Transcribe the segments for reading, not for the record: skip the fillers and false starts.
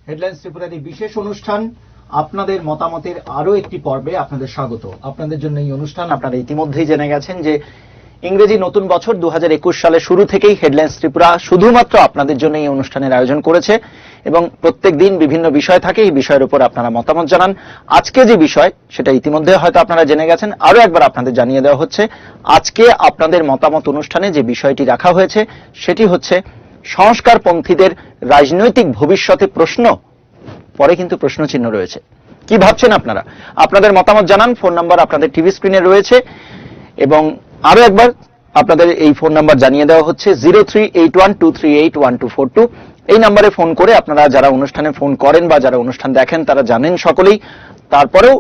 Headlines ত্রিপুরার এই বিশেষ অনুষ্ঠান আপনাদের মতামতের আরো একটি পর্বে আপনাদের স্বাগত। আপনাদের জন্য এই অনুষ্ঠান আপনারা ইতিমধ্যেই জেনে গেছেন যে ইংরেজি নতুন বছর 2021 সালের শুরু থেকেই হেডলাইন্স ত্রিপুরা শুধুমাত্র আপনাদের জন্য এই অনুষ্ঠানের আয়োজন করেছে এবং প্রত্যেক দিন বিভিন্ন বিষয় থাকে, এই বিষয়ের উপর আপনারা মতামত জানান। আজকে যে বিষয় সেটা ইতিমধ্যে হয়তো আপনারা জেনে গেছেন, আরো একবার আপনাদের জানিয়ে দেওয়া হচ্ছে। আজকে আপনাদের মতামত অনুষ্ঠানে যে বিষয়টি রাখা হয়েছে সেটি হচ্ছে সংস্কারপন্থীদের রাজনৈতিক ভবিষ্যতে প্রশ্ন, পরে কিন্তু প্রশ্ন চিহ্ন রয়েছে। কি ভাবছেন আপনারা? আপনাদের মতামত জানান। ফোন নাম্বার আপনাদের টিভি স্ক্রিনে রয়েছে এবং আরো একবার আপনাদের এই ফোন নাম্বার জানিয়ে দেওয়া হচ্ছে 038123814242। এই নাম্বারে ফোন করে আপনারা যারা অনুষ্ঠানে ফোন করেন বা যারা অনুষ্ঠান দেখেন তারা জানেন সকলেই, তারপরেও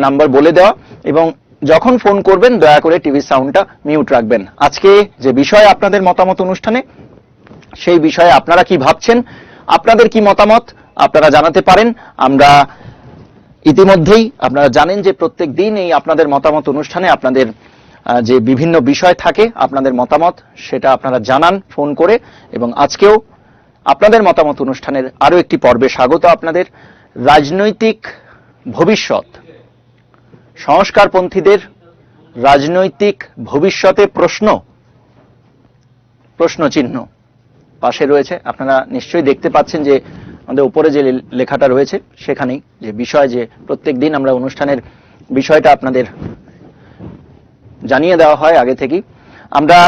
নাম্বার বলে দেওয়া এবং যখন ফোন করবেন দয়া করে টিভি সাউন্ডটা মিউট রাখবেন। আজকে যে বিষয় আপনাদের মতামত অনুষ্ঠানে, সেই বিষয়ে আপনারা কি ভাবছেন, আপনাদের কি মতামত আপনারা জানাতে পারেন। আমরা ইতিমধ্যেই আপনারা জানেন যে প্রত্যেক দিন এই আপনাদের মতামত অনুষ্ঠানে আপনাদের যে বিভিন্ন বিষয় থাকে, আপনাদের মতামত সেটা আপনারা জানান ফোন করে। এবং আজকেও আপনাদের মতামত অনুষ্ঠানের আরো একটি পর্বে স্বাগত আপনাদের। রাজনৈতিক ভবিষ্যৎ, সংস্কারপন্থীদের রাজনৈতিক ভবিষ্যতে প্রশ্ন চিহ্ন পাশে রয়েছে। আপনারা নিশ্চয়ই দেখতে পাচ্ছেন যে আমাদের উপরে যে লেখাটা রয়েছে সেখানেই যে বিষয়, যে প্রত্যেক দিন আমরা অনুষ্ঠানের বিষয়টা আপনাদের জানিয়ে দেওয়া হয় আগে থেকেই। আমরা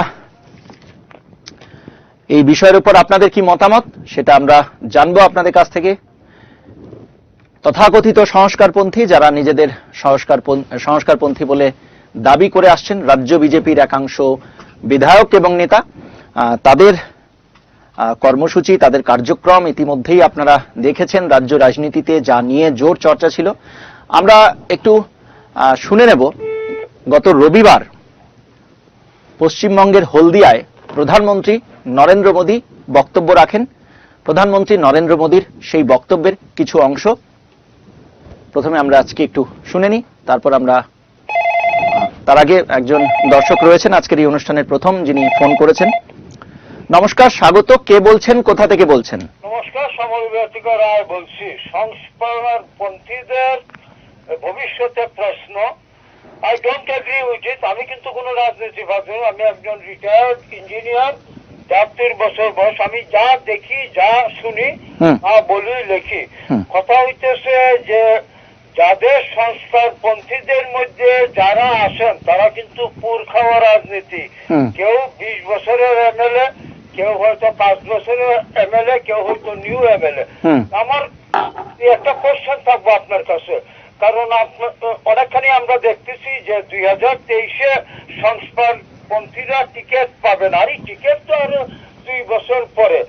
এই বিষয়ের উপর আপনাদের কি মতামত সেটা আমরা জানবো আপনাদের কাছ থেকে। তথাকথিত সংস্কারপন্থী, যারা নিজেদের সংস্কারপন্থী বলে দাবি করে আসছেন, রাজ্য বিজেপির একাংশ বিধায়ক এবং নেতা, তাদের কর্মসূচি, তাদের কার্যক্রম ইতিমধ্যেই আপনারা দেখেছেন। রাজ্য রাজনীতিতে যা নিয়ে জোর চর্চা ছিল, আমরা একটু শুনে নেব। গত রবিবার পশ্চিমবঙ্গের হলদিয়ায় প্রধানমন্ত্রী নরেন্দ্র মোদী বক্তব্য রাখেন। প্রধানমন্ত্রী নরেন্দ্র মোদীর সেই বক্তব্যের কিছু অংশ প্রথমে আমরা আজকে একটু শুনে নিই, তারপর আমরা তার আগে একজন দর্শক রয়েছেন আজকের এই অনুষ্ঠানের প্রথম, যিনি ফোন করেছেন। নমস্কার, স্বাগত। কে বলছেন, কোথা থেকে বলছেন? নমস্কার, সমবিভাতিকা রায় বলছি। সংস্কারপন্থীদের ভবিষ্যতে প্রশ্ন, I don't agree with it. আমি কিন্তু কোন রাজনীতিবাদ নই, আমি একজন রিটায়ার্ড ইঞ্জিনিয়ার, 73 বছর বয়স। আমি যা দেখি, যা শুনি, বলি, লেখি। কথা হইতেছে যে যাদের সংস্কারপন্থীদের মধ্যে যারা আসেন তারা কিন্তু পুর খাওয়া রাজনীতি। কেউ 20 বছরের এমএলএ, কেউ হয়তো 5 বছরের এমএলএ, কেউ হয়তো নিউ এমএলএ। আমার একটা কোশ্চেন থাকবো আপনার কাছে, কারণ অনেকখানি আমরা দেখতেছি যে 2023-এ সংস্কারপন্থীরা টিকিট পাবেন, আর এই টিকিট তো আরো 2 বছর পরে।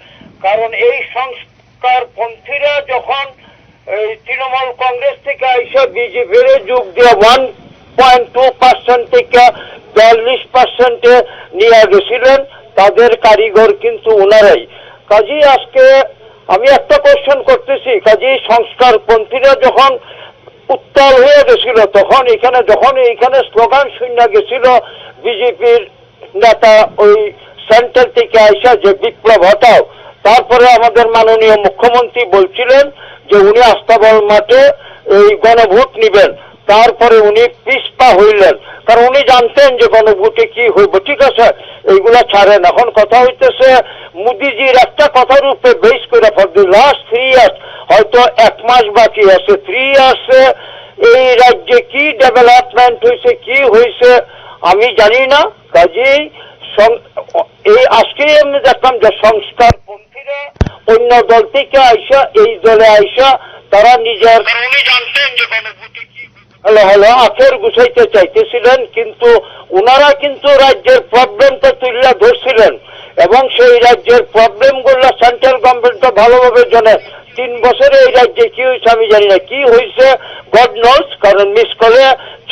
কারণ এই সংস্কারপন্থীরা যখন এই তৃণমূল কংগ্রেস থেকে এসে বিজেপির যোগ দিয়ে 1.2% থেকে 42%-এ নিয়ে গেছিলেন, তাদের কারিগর কিন্তু ওনারাই। কাজেই আজকে আমি একটা কোশ্চেন করতেছি, কাজেই সংস্কারপন্থীরা যখন উত্তাল হয়ে গেছিল, তখন এইখানে স্লোগান শুনে গেছিল বিজেপির নেতা ওই সেন্টার থেকে আইসা যে বিপ্লব হটাও। তারপরে আমাদের মাননীয় মুখ্যমন্ত্রী বলছিলেন যে উনি আস্তাবল মাঠে এই গণভোট নিবেন। তারপরে উনি পিছপা হইলেন, কারণ উনি জানতেন যে গণভোটে কি হইব। ঠিক আছে, এইগুলা ছাড়েন। এখন কথা হইতেছে মোদিজির একটা কথার উপরে বেস করে ফর দি লাস্ট 3 ইয়ার্স, হয়তো 1 মাস বাকি আছে, 3 ইয়ার্সে এই রাজ্যে কি ডেভেলপমেন্ট হয়েছে, কি হয়েছে আমি জানি না। কাজেই এই আজকেই আমি দেখলাম যে সংস্কারপন্থীরা অন্য দল থেকে আইসা এই দলে আইসা তারা নিজের জানতেন যে হলো আখের গুছাইতে চাইতেছিলেন, কিন্তু ওনারা কিন্তু রাজ্যের প্রবলেমটা তুলে ধরছিলেন এবং সেই রাজ্যের প্রবলেম গুলো সেন্ট্রাল গভর্নমেন্টটা ভালোভাবে জানে। 3 বছরে এই রাজ্যে কি হয়েছে আমি জানি না, কি হয়েছে গড নোস। কারণ মিস করে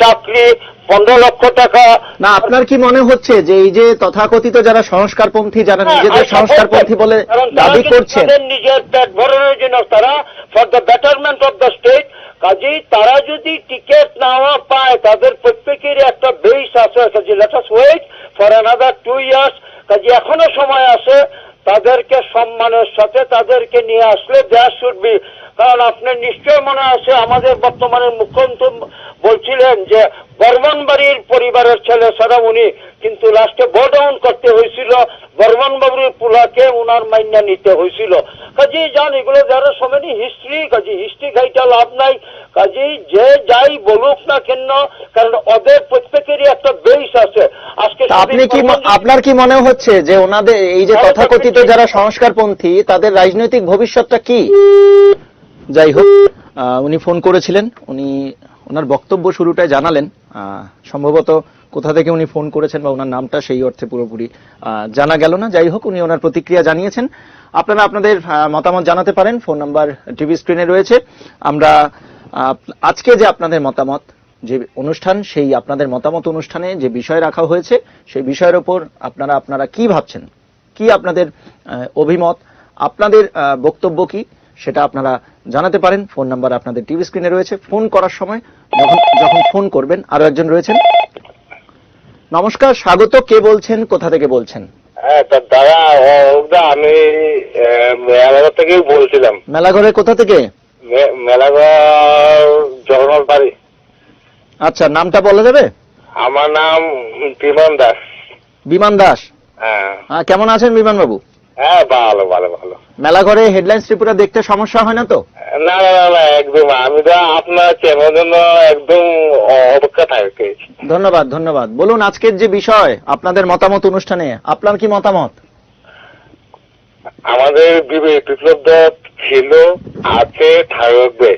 চাকরি, 15 লক্ষ টাকা। না, আপনার কি মনে হচ্ছে যে এই যে তথাকথিত যারা সংস্কারপন্থী, যারা নিজেদের সংস্কারপন্থী বলে দাবি করছেন, নিজের পেট ভরানোর জন্য, তারা for the betterment of the state, কাজেই তারা যদি টিকিট নেওয়া পায়, তাদের প্রত্যেকের একটা বেস আছে। কাজে let us wait for another 2 years. কাজে এখনো সময় আছে, তাদেরকে সম্মান সম্মানের সাথে তাদেরকে নিয়ে আসলে দেয়ার শুড বি। কারণ আপনার নিশ্চয় মনে আছে আমাদের বর্তমানের মুখ্যমন্ত্রী বলছিলেন যে বর্মন বাড়ির পরিবারের ছেলে ছাড়া উনি, কিন্তু লাস্টে বো ডাউন করতে হয়েছিল, বর্মন বাবুর পুলাকে উনার মাইনা নিতে হয়েছিল। কাজী জান এগুলো যারা সমেনি হিস্ট্রি, কাজী হিস্ট্রি গাইটা লাভ নাই। কাজী যে যাই বলুক না কেন, কারণ ওদের প্রত্যেকেরই একটা বেস আছে। আজকে আপনি কি আপনার কি মনে হচ্ছে যে ওনাদের এই যে তথাকথিত যারা সংস্কারপন্থী তাদের রাজনৈতিক ভবিষ্যৎটা কি? যাই হোক, উনি ফোন করেছিলেন, উনি ওনার বক্তব্য শুরুটায় জানালেন, সম্ভবত কোথা থেকে উনি ফোন করেছেন বা ওনার নামটা সেই অর্থে পুরোপুরি জানা গেল না। যাই হোক, উনি ওনার প্রতিক্রিয়া জানিয়েছেন। আপনারা আপনাদের মতামত জানাতে পারেন, ফোন নাম্বার টিভি স্ক্রিনে রয়েছে। আমরা আজকে যে আপনাদের মতামত যে অনুষ্ঠান, সেই আপনাদের মতামত অনুষ্ঠানে যে বিষয় রাখা হয়েছে সেই বিষয়ের উপর আপনারা কি ভাবছেন, কি আপনাদের অভিমত, আপনাদের বক্তব্য কি, সেটা আপনারা জানাতে পারেন। ফোন নাম্বার আপনাদের টিভি স্ক্রিনে রয়েছে। ফোন করার সময় যখন ফোন করবেন, আরো একজন রয়েছেন। নমস্কার, স্বাগত। কে বলছেন, কোথা থেকে বলছেন? হ্যাঁ দাদা, আমি মেলাঘর থেকেই বলছিলাম। মেলাঘরে কোথা থেকে? মেলাঘর জগন্নাথ বাড়ি। আচ্ছা, নামটা বলা যাবে? আমার নাম বিমান দাস। বিমান দাস। হ্যাঁ। কেমন আছেন বিমান বাবু? হ্যাঁ, ভালো ভালো ভালো। মেলাঘরে হেডলাইন্স ত্রিপুরা দেখতে সমস্যা হয় না তো? না না না, একদম। আমি তো আপনার চ্যানেলের জন্য একদম অপেক্ষা থাকি। ধন্যবাদ ধন্যবাদ। বলুন, আজকের যে বিষয় আপনাদের মতামত অনুষ্ঠানে আপনার কি মতামত? আমাদের বিপ্লব দত্ত ছিল, আছে, থাকবে।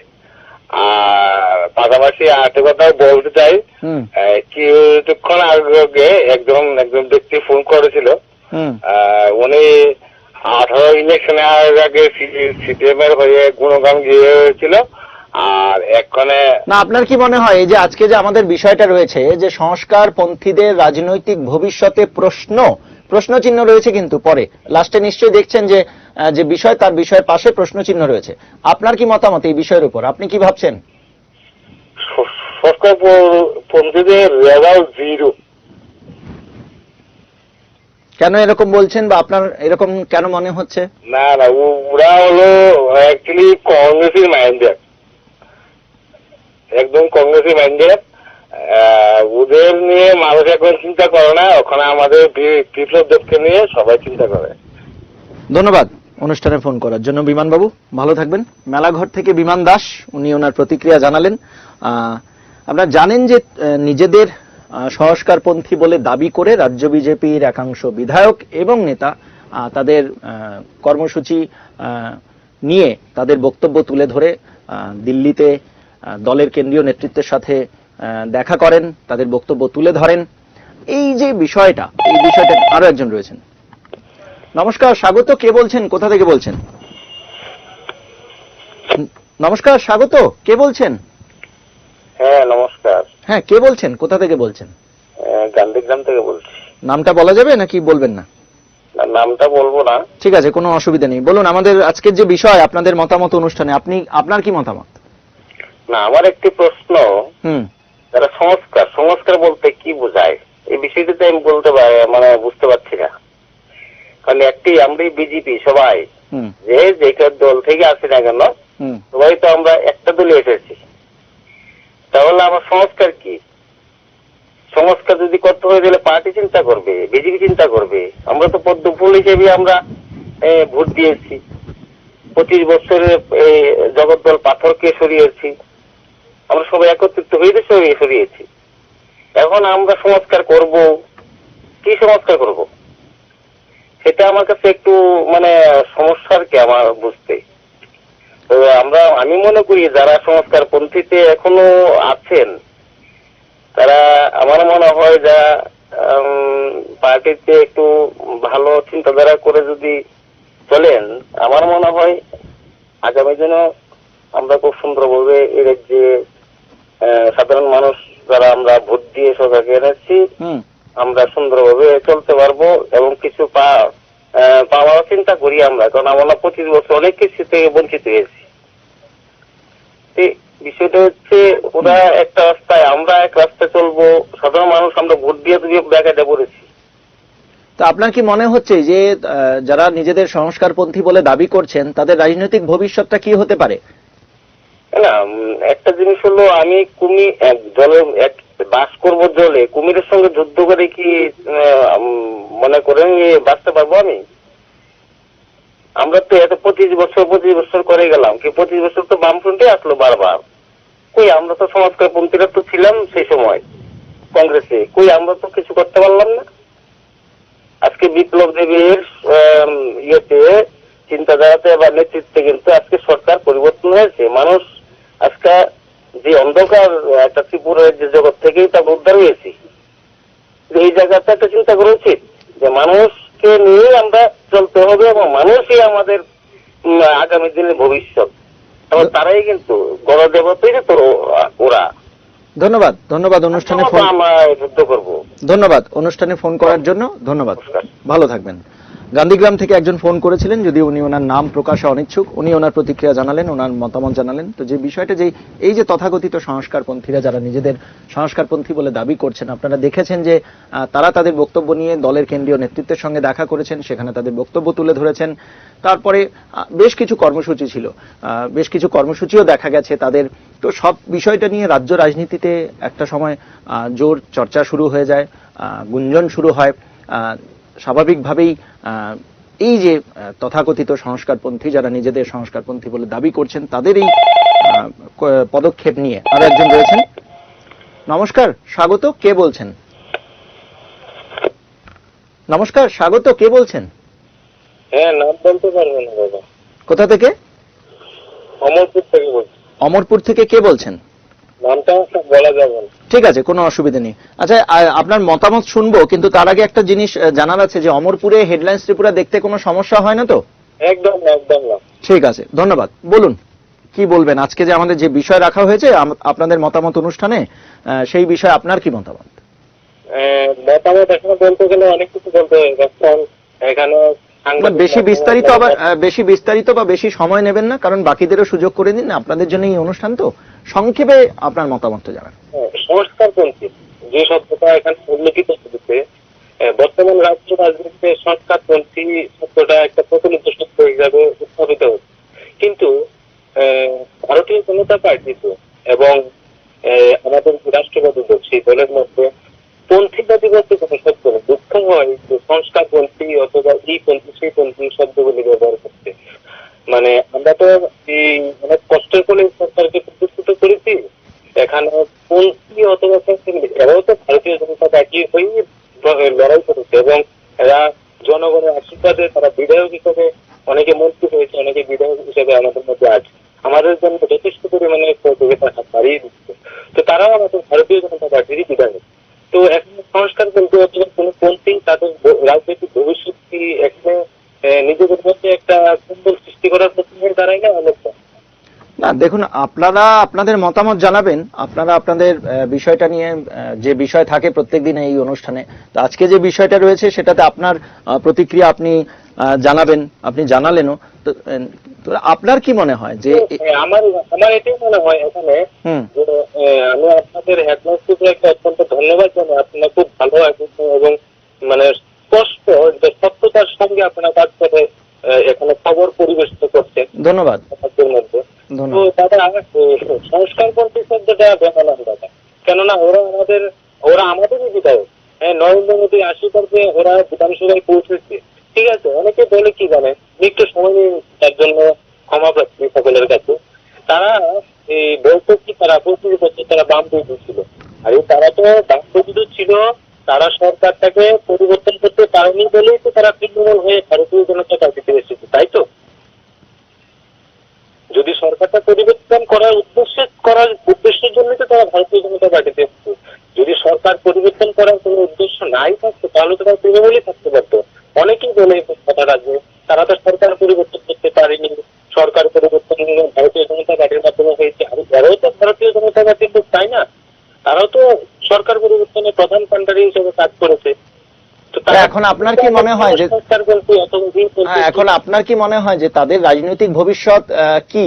আর পাশাপাশি আরেকটা কথা বলতে চাই, কিছুক্ষণ আগে একজন ব্যক্তি ফোন করেছিল। উনি 18 ইলেকশনের আগে সিপিএম এর হয়ে গুণগান গিয়েছিল। আর এক্ষণে না, আপনার কি মনে হয় এই যে আজকে যে আমাদের বিষয়টা রয়েছে যে সংস্কার পন্থীদের রাজনৈতিক ভবিষ্যতে প্রশ্ন চিহ্ন রয়েছে, কিন্তু পরে লাস্টে নিশ্চয়ই দেখছেন যে যে বিষয় তার বিষয়ের পাশে প্রশ্ন চিহ্ন রয়েছে। আপনার কি মতামত এই বিষয়ের উপর? আপনি কি ভাবছেন? সংস্কার পন্থীদের রেজাল্ট 0। কেন এরকম বলছেন, বা আপনার এরকম কেন মনে হচ্ছে? না না, ওরা হলো অ্যাকচুয়ালি কংগ্রেসি মাইন্ডেড, একদম কংগ্রেসি মাইন্ডেড। ওদের নিয়ে মানুষ এখন চিন্তা করে না, ওখানে আমাদের বিপ্লব দেবকে নিয়ে সবাই চিন্তা করে। ধন্যবাদ অনুষ্ঠানে ফোন করার জন্য বিমান বাবু, ভালো থাকবেন। মেলাঘর থেকে বিমান দাস, উনি ওনার প্রতিক্রিয়া জানালেন। আপনারা জানেন যে নিজেদের সংস্কারপন্থী বলে দাবি করে রাজ্য বিজেপির একাংশ বিধায়ক এবং নেতা তাদের কর্মসূচি নিয়ে তাদের বক্তব্য তুলে ধরে দিল্লিতে দলের কেন্দ্রীয় নেতৃত্বের সাথে দেখা করেন, তাদের বক্তব্য তুলে ধরেন। এই যে বিষয়টা, এই বিষয়টা আরো একজন রয়েছেন। নমস্কার, স্বাগত। কে বলছেন, কোথা থেকে বলছেন? নমস্কার, স্বাগত। কে বলছেন? হ্যাঁ নমস্কার। হ্যাঁ, কে বলছেন, কোথা থেকে বলছেন? গান্ধীগ্রাম থেকে বলছি। নামটা বলা যাবে নাকি বলবেন না? নামটা বলবো না। ঠিক আছে, কোনো অসুবিধা নেই। বলুন, আমাদের আজকের যে বিষয় আপনাদের মতামত অনুষ্ঠানে আপনার কি মতামত? না, আমার একটি প্রশ্ন, যারা সংস্কার বলতে কি বোঝায় এই বিষয়টিতে আমি বলতে পারি, বুঝতে পারছি না। কারণ আমরা বিজেপি সবাই যে দল থেকে আসি না কেন, সবাই তো আমরা একটা দলে এসেছি। তাহলে আমার সংস্কার কি? সংস্কার যদি করতে হয় তাহলে পার্টি চিন্তা করবে, বিজেপি চিন্তা করবে। আমরা তো পদ্মফুল হিসেবে আমরা ভোট দিয়েছি। 25 বছরে জগদ্দল পাথরকে সরিয়েছি, আমরা সবাই একত্রিত হয়ে সরিয়েছি। এখন আমরা সংস্কার করব, কি সংস্কার করব? সেটা আমার কাছে একটু সমস্যার কি আমার বুঝতে। তো আমি মনে করি যারা সংস্কার পন্থীতে এখনো আছেন, তারা আমার মনে হয় যা পার্টিতে একটু ভালো চিন্তাধারা করে যদি চলেন, আমার মনে হয় আগামী দিনে আমরা খুব সুন্দরভাবে এর যে সাধারণ মানুষ যারা আমরা ভোট দিয়ে সরকারকে এনেছি, আমরা সুন্দরভাবে চলতে পারবো এবং কিছু পাওয়ার চিন্তা করি আমরা। কারণ আমরা 25 বছর অনেক কিছু থেকে বঞ্চিত হয়েছি। বিষয়টা হচ্ছে ওরা একটা রাস্তায়, আমরা এক রাস্তায় চলবো। সাধারণ মানুষ আমরা ভোট দিয়ে দেখাতে পড়েছি। তো আপনার কি মনে হচ্ছে যে যারা নিজেদের সংস্কারপন্থী বলে দাবি করছেন তাদের রাজনৈতিক ভবিষ্যৎটা কি হতে পারে? না, একটা জিনিস হলো, আমি দলে বাস করবো, দলে কুমিরের সঙ্গে যুদ্ধ করে কি মনে করেন বাঁচতে পারবো আমি? আমরা তো এত 25 বছর করে গেলাম, কি 25 বছর তো বামফ্রন্টে আসলো বারবার। কই আমরা তো সংস্কারপন্থীরা তো ছিলাম সেই সময় কংগ্রেসে, কই আমরা তো কিছু করতে পারলাম না। আজকে বিপ্লব দেবীর ইয়েতে, চিন্তাধারাতে বা নেতৃত্বে কিন্তু আজকে সরকার পরিবর্তন হয়েছে। মানুষ আজকে যে অন্ধকার একটা ত্রিপুরের যে জগৎ থেকেই তা উদ্ধার হয়েছে। এই জায়গাটা একটা চিন্তা করা উচিত যে মানুষকে নিয়ে আমরা চলতে হবে এবং মানুষই আমাদের আগামী দিনের ভবিষ্যৎ। এবং তারাই কিন্তু গণদেবতাই তো ওরা। ধন্যবাদ, ধন্যবাদ অনুষ্ঠানে ফোন, আমরা যুদ্ধ করবো। ধন্যবাদ অনুষ্ঠানে ফোন করার জন্য, ধন্যবাদ, ভালো থাকবেন। গান্ধীগ্রাম থেকে একজন ফোন করেছিলেন, যদি উনি ওনার নাম প্রকাশে অনিচ্ছুক, উনি ওনার প্রতিক্রিয়া জানালেন, ওনার মতামত জানালেন। তো যে বিষয়টা, যে এই যে তথাকথিত সংস্কারপন্থীরা যারা নিজেদের সংস্কারপন্থী বলে দাবি করছেন, আপনারা দেখেছেন যে তারা তাদের বক্তব্য নিয়ে দলের কেন্দ্রীয় নেতৃত্বের সঙ্গে দেখা করেছেন, সেখানে তাদের বক্তব্য তুলে ধরেছেন। তারপরে বেশ কিছু কর্মসূচি ছিল, বেশ কিছু কর্মসূচিও দেখা গেছে তাদের। তো সব বিষয়টা নিয়ে রাজ্য রাজনীতিতে একটা সময় জোর চর্চা শুরু হয়ে যায়, গুঞ্জন শুরু হয়। স্বাভাবিকভাবেই এই যে তথাকথিত সংস্কারপন্থী যারা নিজেদের সংস্কারপন্থী বলে দাবি করছেন তাদের এই পদক্ষেপ নিয়ে আরো একজন রয়েছেন। নমস্কার, স্বাগত, কে বলছেন? নমস্কার, স্বাগত, কে বলছেন? হ্যাঁ, নাম বলতে পারবো না দাদা। কোথা থেকে? অমরপুর থেকে বলছি। অমরপুর থেকে কে বলছেন? নামটা বলা যাবে না। ঠিক আছে, কোনো অসুবিধা নেই। আচ্ছা, আপনার মতামত শুনবো, কিন্তু তার আগে একটা জিনিস জানার আছে যে অমরপুরে হেডলাইন্স ত্রিপুরা দেখতে কোনো সমস্যা হয় না তো? একদম না, একদম না। ঠিক আছে, ধন্যবাদ। বলুন, কি বলবেন আজকে যে আমাদের যে বিষয় রাখা হয়েছে আপনাদের মতামত অনুষ্ঠানে, সেই বিষয়ে আপনার কি মতামত? মতামত এখানে বলতে গেলে অনেক কিছু বলতে হয়। এখানে বেশি বিস্তারিত বা বেশি সময় নেবেন না, কারণ বাকিদেরও সুযোগ করে দিন। আপনাদের জন্য এই অনুষ্ঠান, তো সংক্ষেপে আপনার মতামতটা জানান। সংস্কারপন্থী যে শব্দটা এখানে উল্লেখিত হচ্ছে, বর্তমান রাজ্য রাজনীতিতে সংস্কারপন্থী শব্দটা একটা প্রচলিত শব্দ হিসাবে উত্থাপিত হচ্ছে। কিন্তু ভারতীয় জনতা পার্টি এবং আমাদের রাষ্ট্রবাদী দল, সেই দলের মধ্যে পন্থীবাদী বলতে কোনো শব্দ নেই। দুঃখ হয় যে সংস্কারপন্থী অথবা এই পন্থী সেই পন্থী শব্দগুলি ব্যবহার করছে। মানে আমরা তো এই অনেক কষ্টের করে সরকারকে প্রতিষ্ঠিত করেছি। এখানে পন্থী অথবা এরাও তো ভারতীয় জনতা পার্টি হয়ে লড়াই করেছে এবং এরা জনগণের আশীর্বাদে তারা বিধায়ক হিসেবে, অনেকে মন্ত্রী হয়েছে, অনেকে বিধায়ক হিসেবে আমাদের মধ্যে আছে। আমাদের জন্য যথেষ্ট পরিমাণে সহযোগিতা বাড়িয়ে দিচ্ছে। তো তারাও আমাদের ভারতীয় জনতা পার্টিরই বিধায়ক। তো এখন সংস্কার বলতে অথবা কোনো পন্থী তাদের রাজনৈতিক ভবিষ্যৎ কি এখানে নিজেদের মধ্যে একটা কুন্দল সৃষ্টি করার প্রতিনিধি দাঁড়ায় না অনেকটা? না, দেখুন, আপনারা আপনাদের মতামত জানাবেন, আপনারা আপনাদের বিষয়টা নিয়ে, যে বিষয় থাকে প্রত্যেকদিন এই অনুষ্ঠানে। তো আজকে যে বিষয়টা রয়েছে সেটাতে আপনার প্রতিক্রিয়া আপনি জানাবেন, আপনি জানালেনও। তো আপনার কি মনে হয় যে আমার এটাই মনে হয় এখানে, আমি আপনাদের হেডমাস্টারকে একটা অত্যন্ত ধন্যবাদ জানাই। আপনারা খুব ভালো এবং মানে স্পষ্ট সত্যতার সঙ্গে আপনারা কাজ করে এখানে খবর পরিবেশিত করছেন। ধন্যবাদ। মধ্যে তো দাদা, সংস্কারপন্থী শব্দটা বেমানান দাদা। কেননা ওরা আমাদেরই বিধায়ক। নরেন্দ্র মোদী আশীর্বাদে ওরা বিধানসভায় পৌঁছেছে। ঠিক আছে, অনেকে বলে কি জানে, একটু সময় নিয়ে তার জন্য ক্ষমা প্রার্থী সকলের কাছে। তারা এই বলতো কি, তারা 25 বছর তারা বামপন্থী ছিল। আর তারা তো বামপন্থী ছিল, তারা সরকারটাকে পরিবর্তন করতে পারেনি বলেই তো তারা তৃণমূল হয়ে ভারতীয় জনতা পার্টিতে এসেছে, তাই তো? যদি সরকারটা পরিবর্তন করার উদ্দেশ্যের জন্য তো তারা ভারতীয় জনতা পার্টিতে এসেছে। যদি সরকার পরিবর্তন করার কোনো উদ্দেশ্য নাই থাকতো তাহলে তো তারা তৃণমূলই থাকতে পারতো। অনেকেই বলে কথাটা যে তারা তো সরকার পরিবর্তন করতে পারেনি, সরকার পরিবর্তন ভারতীয় জনতা পার্টির মাধ্যমে হয়েছে। আর এরাও তো ভারতীয় জনতা পার্টির লোক, তাই না? তারাও তো সরকার পরিবর্তনের প্রধান কাণ্ডারি হিসেবে কাজ করেছে। এখন আপনার কি মনে হয় যে তাদের রাজনৈতিক ভবিষ্যৎ কি?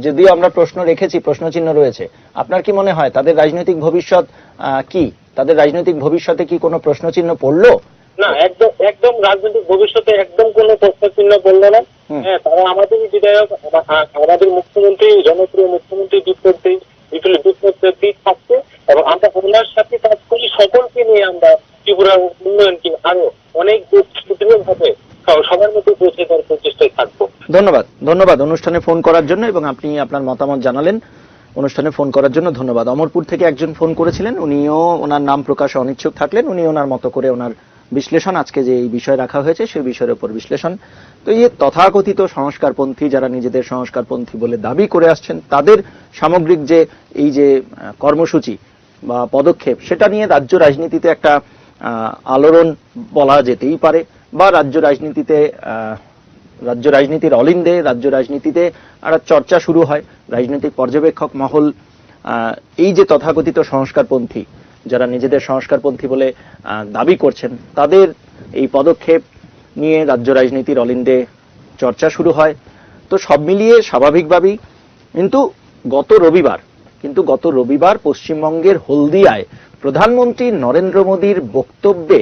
যদিও আমরা প্রশ্ন রেখেছি, প্রশ্ন চিহ্ন রয়েছে, আপনার কি মনে হয় তাদের রাজনৈতিক ভবিষ্যৎ কি? তাদের রাজনৈতিক ভবিষ্যতে কি কোনো প্রশ্ন চিহ্ন পড়লো? আপনার কি মনে হয় তাদের রাজনৈতিক ভবিষ্যৎ কি? আপনার কি মনে হয় তাদের রাজনৈতিক ভবিষ্যৎ কি? তাদের রাজনৈতিক ভবিষ্যতে কি কোনো প্রশ্ন চিহ্ন রয়েছে? আপনার কি মনে হয় তাদের রাজনৈতিক ভবিষ্যৎ কি? না, একদম একদম রাজনৈতিক ভবিষ্যতে একদম কোনো প্রশ্ন চিহ্ন বললো না। হুম। হ্যাঁ, তারা আমাদের বিধায়ক, আমাদের মুখ্যমন্ত্রী, জনপ্রিয় মুখ্যমন্ত্রী বিপ্লব থাকছে, এবং আমরা ওনার সাথে কাজ করি, সকলকে নিয়ে আমরা ত্রিপুরার উন্নয়নকে আরো অনেক সুদৃঢ় ভাবে সবার মধ্যে পৌঁছে দেওয়ার প্রচেষ্টায় থাকবো। ধন্যবাদ, ধন্যবাদ অনুষ্ঠানে ফোন করার জন্য, এবং আপনি আপনার মতামত জানালেন। অনুষ্ঠানে ফোন করার জন্য ধন্যবাদ। অমরপুর থেকে একজন ফোন করেছিলেন, উনিও ওনার নাম প্রকাশে অনিচ্ছুক থাকলেন। উনি ওনার মতো করে ওনার বিশ্লেষণ, আজকে যে এই বিষয় রাখা হয়েছে সেই বিষয়ের উপর বিশ্লেষণ। তো এই তথাকথিত সংস্কারপন্থী, যারা নিজেদের সংস্কারপন্থী বলে দাবি করে আসছেন, তাদের সামগ্রিক যে এই যে কর্মসূচি বা পদক্ষেপ, সেটা নিয়ে রাজ্য রাজনীতিতে একটা আলোড়ন বলা যেতেই পারে, বা রাজ্য রাজনীতির অলিন্দে রাজ্য রাজনীতিতে একটা চর্চা শুরু হয়। রাজনৈতিক পর্যবেক্ষক মহল এই যে তথাকথিত সংস্কারপন্থী, যারা নিজেদের সংস্কারপন্থী বলে দাবি করছেন, তাদের এই পদক্ষেপ নিয়ে রাজ্য রাজনীতির অলিন্দে চর্চা শুরু হয়। তো সব মিলিয়ে স্বাভাবিকভাবেই কিন্তু গত রবিবার পশ্চিমবঙ্গের হলদিয়ায় প্রধানমন্ত্রী নরেন্দ্র মোদীর বক্তব্যে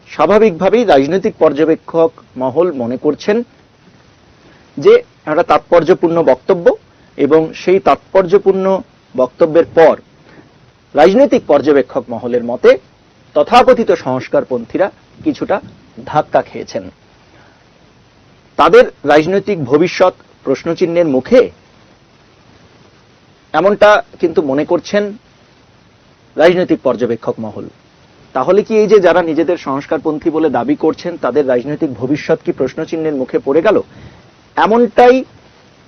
স্বাভাবিকভাবেই রাজনৈতিক পর্যবেক্ষক মহল মনে করছেন যে একটা তাৎপর্যপূর্ণ বক্তব্য, এবং সেই তাৎপর্যপূর্ণ বক্তব্যের পর রাজনৈতিক পর্যবেক্ষক মহলের মতে তথাকথিত সংস্কারপন্থীরা কিছুটা ধাক্কা খেয়েছেন। তাদের রাজনৈতিক ভবিষ্যৎ প্রশ্নচিহ্নের মুখে, এমনটা কিন্তু মনে করছেন রাজনৈতিক পর্যবেক্ষক মহল। তাহলে কি এই যে যারা নিজেদের সংস্কারপন্থী বলে দাবি করছেন, তাদের রাজনৈতিক ভবিষ্যৎ কি প্রশ্নচিহ্নের মুখে পড়ে গেল? এমনটাই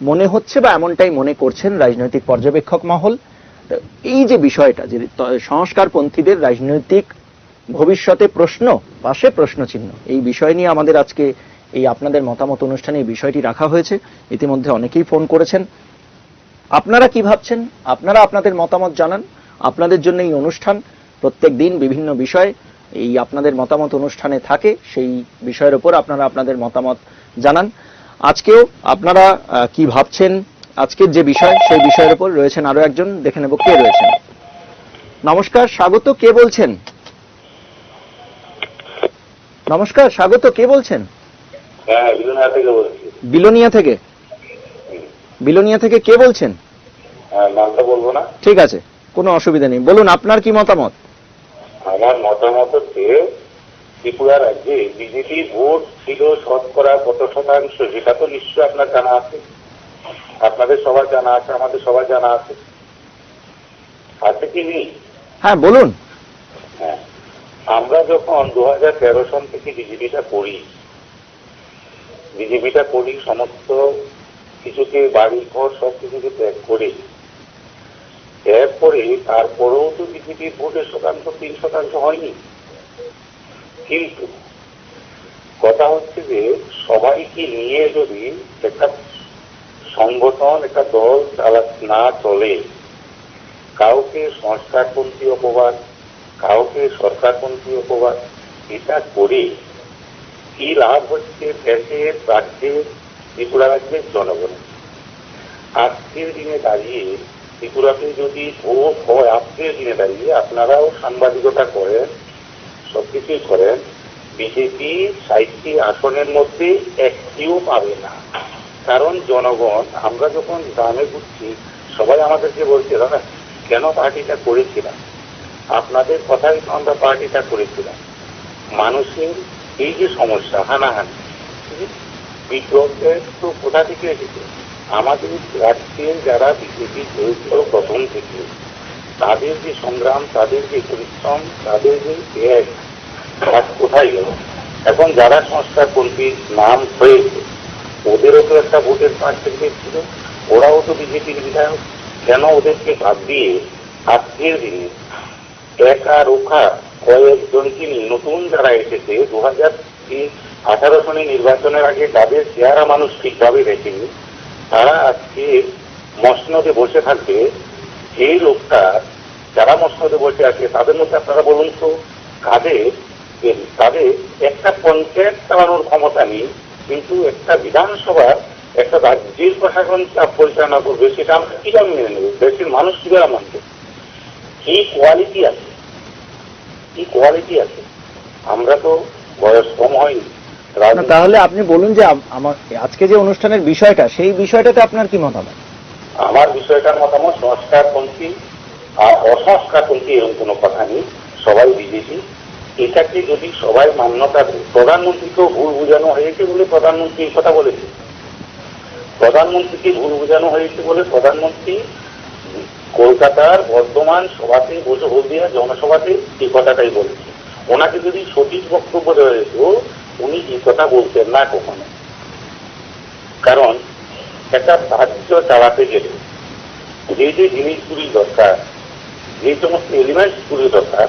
মনে হচ্ছে বা এমনটাই মনে করছেন রাজনৈতিক পর্যবেক্ষক মহল। এই যে বিষয়টা, যে সংস্কারপন্থীদের রাজনৈতিক ভবিষ্যতে প্রশ্ন পাশে প্রশ্নচিহ্ন, এই বিষয় নিয়ে আমাদের আজকে এই আপনাদের মতামত অনুষ্ঠানে এই বিষয়টি রাখা হয়েছে। ইতিমধ্যে অনেকেই ফোন করেছেন। আপনারা কি ভাবছেন? আপনারা আপনাদের মতামত জানান। আপনাদের জন্য এই অনুষ্ঠান প্রত্যেক দিন বিভিন্ন বিষয় এই আপনাদের মতামত অনুষ্ঠানে থাকে, সেই বিষয়ের উপর আপনারা আপনাদের মতামত জানান। আজকেও আপনারা কি ভাবছেন আজকের যে বিষয়, সেই বিষয়ের উপর রয়েছেন আরো একজন, দেখে নেব কে রয়েছেন। নমস্কার, স্বাগত, কে বলছেন? নমস্কার, স্বাগত, কে বলছেন? হ্যাঁ, বিলোনিয়া থেকে বলছি। বিলোনিয়া থেকে কে বলছেন? নামটা বলবো না? ঠিক আছে, কোনো অসুবিধা নেই, বলুন আপনার কি মতামত। আমার মতামত হচ্ছে, ত্রিপুরা রাজ্যে বিজেপি ভোট ছিল শতকরা কত শতাংশ, সেটা তো নিশ্চয়ই আপনার জানা আছে, আপনাদের সবার জানা আছে, আমাদের সবার জানা আছে, আছে কি নেই? হ্যাঁ, বলুন। হ্যাঁ, আমরা যখন 2013 সন থেকে বিজেপিটা করি, সমস্ত কিছুকে, বাড়ি ঘর সব কিছুকে ত্যাগ করে, এরপরে তারপরেও তো বিজেপির ভোটের শতাংশ 3% হয়নি। কিন্তু কথা হচ্ছে যে সবাইকে নিয়ে যদি একটা সংগঠন, একটা দল না চলে, কাউকে সংস্কারপন্থী অপবাদ, কাউকে সরকারপন্থী অপবাদ, এটা করে কি লাভ হচ্ছে দেশের, রাজ্যের, ত্রিপুরা রাজ্যের জনগণের? আজকের দিনে দাঁড়িয়ে ত্রিপুরাতে যদি ভোট হয়, আজকের দিনে দাঁড়িয়ে আপনারাও সাংবাদিকতা করেন, সবকিছুই করেন, বিজেপি 60টি আসনের মধ্যে একটিও পাবে না। কারণ জনগণ, আমরা যখন গ্রামে ঘুরছি, সবাই আমাদেরকে বলছে, দাদা কেন পার্টিটা করেছিলাম? আপনাদের কথাই তো আমরা পার্টিটা করেছিলাম। মানুষের এই যে সমস্যা, হানাহানি, বিদ্রোহের তো কোথা থেকে এসেছে? আমাদের রাজ্যের যারা বিজেপি হয়েছিল প্রথম থেকে, তাদের যে সংগ্রাম, তাদের যে পরিশ্রম, তাদের যে ত্যাগ, তার কোথায় গেল? এখন যারা সংস্কারপন্থী নাম হয়েছে, ওদেরও তো একটা ভোটের পার্সেন্টেজ ছিল, ওরাও তো বিজেপির বিধায়ক। কেন ওদেরকে বাদ দিয়ে আজকের দিনে একা রোখা কয়েকজনকে নতুন যারা এসেছে 2018 সনে নির্বাচনের আগে যাদের চেহারা মানুষ ঠিকভাবে দেখেনি, তারা আজকে মসনদে বসে থাকবে। এই লোকটা যারা মসনদে বসে আছে, তাদের মধ্যে আপনারা বলুন তো তাদের একটা পঞ্চায়েত চালানোর ক্ষমতা নেই, কিন্তু একটা বিধানসভা, একটা রাজ্যের প্রশাসন পরিচালনা করবে, সেটা আমরা কিভাবে মেনে নেব? দেশের মানুষ কিভাবে মানবে? কি কোয়ালিটি আছে? আমরা তো বয়স কম হয়নি। না, তাহলে আপনি বলুন যে আমার আজকে যে অনুষ্ঠানের বিষয়টা, সেই বিষয়টাতে আপনার কি মতামত? আমার বিষয়টার মতামত সংস্কারপন্থী আর অসংস্কারপন্থী এরকম কোনো কথা নেই, সবাই বিজেপি। এটাকে যদি সবাই মান্যতা দেয়, প্রধানমন্ত্রীকেও ভুল বোঝানো হয়েছে বলে প্রধানমন্ত্রী এই কথা বলেছে। প্রধানমন্ত্রীকে ভুল বোঝানো হয়েছে বলে প্রধানমন্ত্রী কলকাতার বর্ধমান সভাতে বসে হলদিয়া জনসভাতে এই কথাটাই বলেছে। ওনাকে যদি সঠিক বক্তব্য দেওয়া যেত, উনি এই কথা বলতেন না কখনো। কারণ একটা রাজ্য চালাতে গেলে যে যে জিনিসগুলি দরকার, যে সমস্ত এলিমেন্টসগুলি দরকার,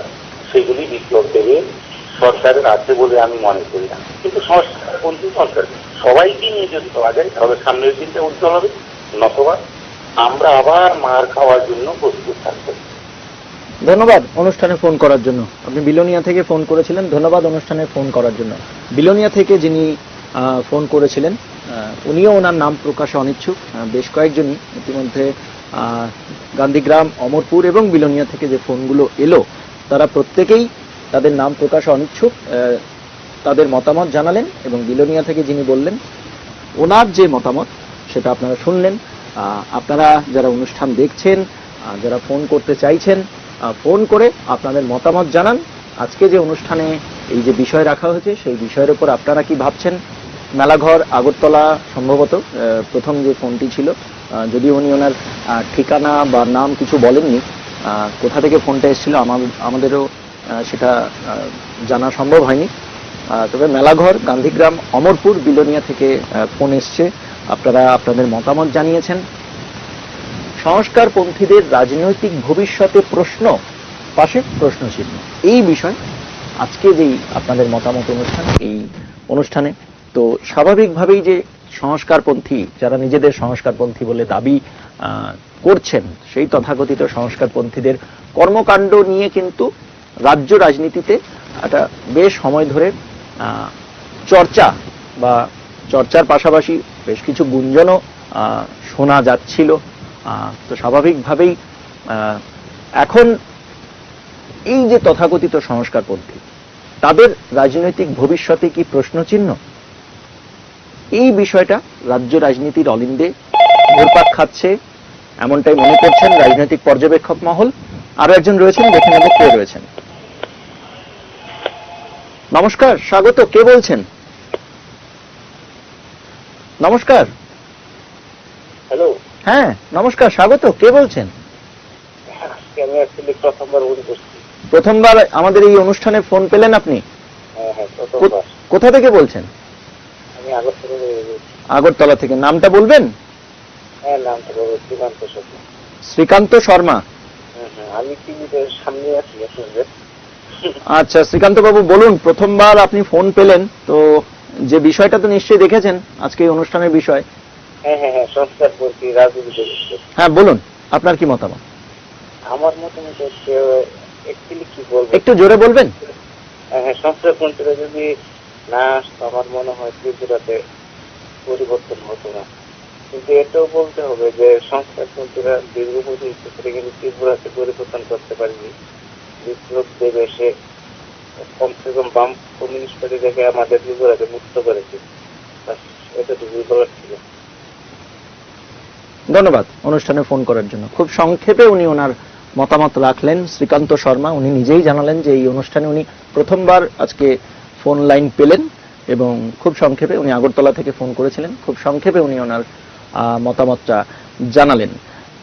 সেগুলি বিপ্লব দেবে সরকারের আছে বলে আমি মনে করি না। কিন্তু সংস্কারপন্থী সরকার সবাইকে নিয়ে যদি পাওয়া যায় তাহলে সামনের দিনটা উজ্জ্বল হবে, নতবা আমরা আবার মার খাওয়ার জন্য প্রস্তুত থাকবো। ধন্যবাদ অনুষ্ঠানে ফোন করার জন্য। আপনি বিলোনিয়া থেকে ফোন করেছিলেন, ধন্যবাদ অনুষ্ঠানে ফোন করার জন্য। বিলোনিয়া থেকে যিনি ফোন করেছিলেন উনিও ওনার নাম প্রকাশে অনিচ্ছুক। বেশ কয়েকজনই ইতিমধ্যে গান্ধীগ্রাম, অমরপুর এবং বিলোনিয়া থেকে যে ফোনগুলো এলো তারা প্রত্যেকেই তাদের নাম প্রকাশে অনিচ্ছুক, তাদের মতামত জানালেন। এবং বিলোনিয়া থেকে যিনি বললেন ওনার যে মতামত সেটা আপনারা শুনলেন। আপনারা যারা অনুষ্ঠান দেখছেন, যারা ফোন করতে চাইছেন, ফোন করে আপনাদের মতামত জানান। আজকে যে অনুষ্ঠানে এই যে বিষয় রাখা হয়েছে সেই বিষয়ের উপর আপনারা কি ভাবছেন? মেলাঘর, আগরতলা সম্ভবত প্রথম যে ফোনটি ছিল, যদিও উনি ওনার ঠিকানা বা নাম কিছু বলেননি, কোথা থেকে ফোনটা এসেছিল আমাদেরও সেটা জানা সম্ভব হয়নি। তবে মেলাঘর, গান্ধীগ্রাম, অমরপুর, বিলোনিয়া থেকে ফোন এসছে। আপনারা আপনাদের মতামত জানিয়েছেন। সংস্কারপন্থীদের রাজনৈতিক ভবিষ্যতে প্রশ্ন, পাশে প্রশ্নচিহ্ন, এই বিষয় আজকে যেই আপনাদের মতামত অনুষ্ঠান, এই অনুষ্ঠানে তো স্বাভাবিকভাবেই যে সংস্কারপন্থী যারা নিজেদের সংস্কারপন্থী বলে দাবি করছেন, সেই তথাকথিত সংস্কারপন্থীদের কর্মকাণ্ড নিয়ে কিন্তু রাজ্য রাজনীতিতে একটা বেশ সময় ধরে চর্চা বা চর্চার পাশাপাশি বেশ কিছু গুঞ্জনও শোনা যাচ্ছিল। তো স্বাভাবিকভাবেই এখন এই যে তথাকথিত সংস্কারপন্থী, তাদের রাজনৈতিক ভবিষ্যতে কি প্রশ্নচিহ্ন, এই বিষয়টা রাজ্য রাজনীতির অলিন্দে ঘুরপাক খাচ্ছে এমনটাই মনে করছেন রাজনৈতিক পর্যবেক্ষক মহল। আরো একজন রয়েছেন, দেখে নেব কে রয়েছেন। নমস্কার, স্বাগত, কে বলছেন? নমস্কার। হ্যালো, হ্যাঁ নমস্কার, স্বাগত, কে বলছেন? আমি আসলে প্রথমবার ফোন করছি। প্রথমবার আমাদের এই অনুষ্ঠানে ফোন পেলেন আপনি? হ্যাঁ, প্রথমবার। কোথা থেকে বলছেন? আমি আগরতলা থেকে বলছি। আগরতলা থেকে। নামটা বলবেন? হ্যাঁ, নামটা বলবো, শ্রীকান্ত শর্মা। শ্রীকান্ত শর্মা। আমি টিভিতে সামনে আছি আপনাদের। আচ্ছা শ্রীকান্ত বাবু বলুন, প্রথমবার আপনি ফোন পেলেন তো যে বিষয়টা তো নিশ্চয়ই দেখেছেন আজকে এই অনুষ্ঠানের বিষয়। হ্যাঁ, সংস্কারপন্থী রাজনীতি। হ্যাঁ বলুন, আপনার কি মতামত? আমার মতামত হচ্ছে অ্যাকচুয়ালি কি বলবো, একটু জোরে বলবেন। হ্যাঁ, সংস্কারপন্থীরা যদি না আসতো আমার মনে হয় ত্রিপুরাতে পরিবর্তন হতো না। কিন্তু এটাও বলতে হবে যে সংস্কারপন্থীরা দীর্ঘ বছর ধরে কিন্তু ত্রিপুরাতে পরিবর্তন করতে পারেনি। বিপ্লব দেব এসে কমসে কম বাম কমিউনিস্ট পার্টি থেকে আমাদের ত্রিপুরাকে মুক্ত করেছে। এটা তো বলার ছিল। ধন্যবাদ অনুষ্ঠানে ফোন করার জন্য। খুব সংক্ষেপে উনি ওনার মতামত রাখলেন। শ্রীকান্ত শর্মা উনি নিজেই জানালেন যে এই অনুষ্ঠানে উনি প্রথমবার আজকে ফোন লাইন পেলেন এবং খুব সংক্ষেপে উনি আগরতলা থেকে ফোন করেছিলেন। খুব সংক্ষেপে উনি ওনার মতামতটা জানালেন।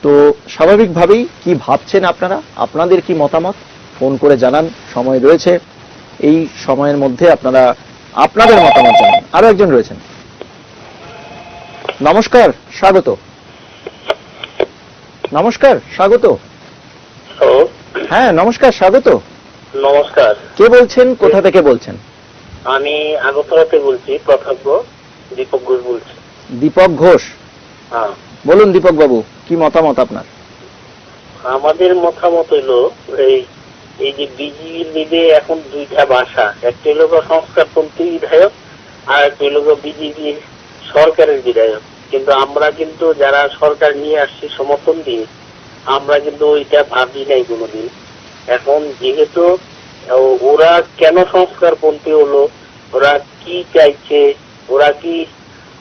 তো স্বাভাবিকভাবেই কি ভাবছেন আপনারা, আপনাদের কি মতামত, ফোন করে জানান, সময় রয়েছে। এই সময়ের মধ্যে আপনারা আপনাদের মতামত জানান। আরো একজন রয়েছেন। নমস্কার, স্বাগত। নমস্কার, স্বাগত। হ্যাঁ নমস্কার, স্বাগত। নমস্কার, কে বলছেন, কোথা থেকে বলছেন? আমি আগরতলাতে বলছি, প্রথম দীপক ঘোষ বলছি। দীপক ঘোষ। হ্যাঁ, বলুন দীপক বাবু, কি মতামত আপনার? আমাদের মতামত হলো এই যে বিজেপির লিডে এখন দুইটা ভাষা, একটা হলো সংস্কারপন্থী বিধায়ক আর একটা হলো বিজেপির সরকারের বিধায়ক। কিন্তু আমরা কিন্তু যারা সরকার নিয়ে আসছি সমর্থন দিয়ে, আমরা কিন্তু ওইটা ভাবি নাই কোনোদিন। এখন যেহেতু ওরা কেন সংস্কারপন্থী হলো ওরা কি চাইছে, ওরা কি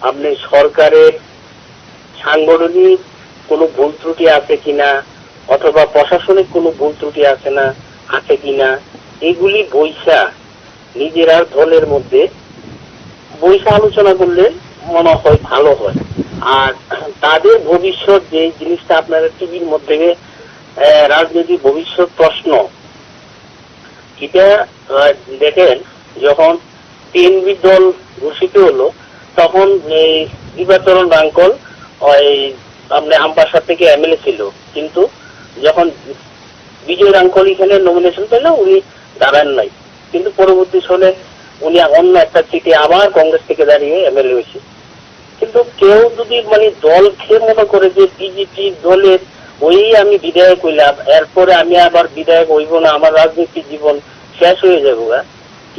আপনি সরকারের সাংগঠনিক কোনো ভুল ত্রুটি আছে কিনা, অথবা প্রশাসনিক কোনো ভুল ত্রুটি আছে কিনা, এগুলি বৈশা নিজেরা দলের মধ্যে বৈশা আলোচনা করলে মনে হয় ভালো হয়। আর তাদের ভবিষ্যৎ যে জিনিসটা আপনারা টিভির মধ্যে রাজনৈতিক ভবিষ্যৎ প্রশ্ন, এটা দেখেন যখন বিএনপি দল ঘোষিত হলো তখন এই দিবাচরণ রাঙ্কল ওই আপনার আমবাসা থেকে এমএলএ ছিল, কিন্তু যখন বিজয় রাঙ্কল এখানে নমিনেশন পেল উনি দাঁড়ান নাই, কিন্তু পরবর্তী সময়ে উনি অন্য একটা সিটে আবার কংগ্রেস থেকে দাঁড়িয়ে এমএলএ হয়েছে। কিন্তু কেউ যদি মানে দলকে মনে করে যে বিজেপি দলের ওই আমি বিধায়ক হইলাম, এরপরে আমি আবার বিধায়ক হইব না, আমার রাজনৈতিক জীবন শেষ হয়ে যাবো,